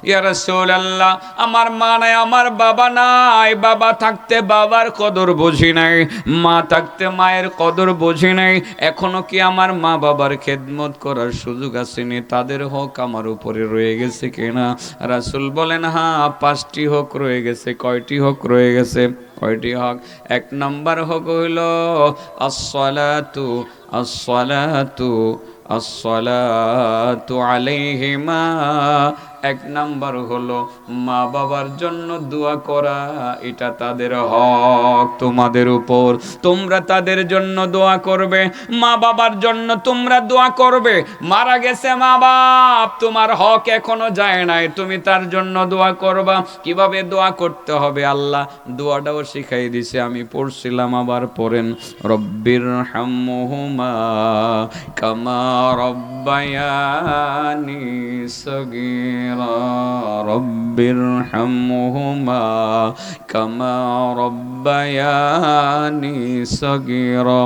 ইয়া রাসূলুল্লাহ, আমার মা নাই, আমার বাবা নাই, বাবা থাকতে বাবার কদর বুঝি নাই, মা থাকতে মায়ের কদর বুঝি নাই, এখনো কি আমার মা বাবার খেদমত করার সুযোগ আসেনি? তাদের হক আমার উপরে রয়ে গেছে কিনা? রাসূল বলেন, হ্যাঁ, 5টি হক রয়ে গেছে। কয়টি হক রয়ে গেছে? কয়টি হক? 1 নাম্বার হক হইল আসসালাতু আসসালাতু আসসালাতু আলাইহিমা। 1 নাম্বার হলো মা বাবার জন্য দোয়া করা, এটা তাদের হক তোমাদের উপর। তোমরা তাদের জন্য দোয়া করবে, মা বাবার জন্য তোমরা দোয়া করবে। মারা গেছে মা বাপ, তোমার হক এখনো যায় নাই, তুমি তার জন্য দোয়া করবা। কিভাবে দোয়া করতে হবে আল্লাহ দোয়াটাও শিখাই দিছে, আমি পড়ছিলাম, আবার পড়েন। রব্বির হামহুমা কামা রব্বায়ানি সগীরা, রব্বির হামহুমা কামা রব্বায়ানি সগীরা।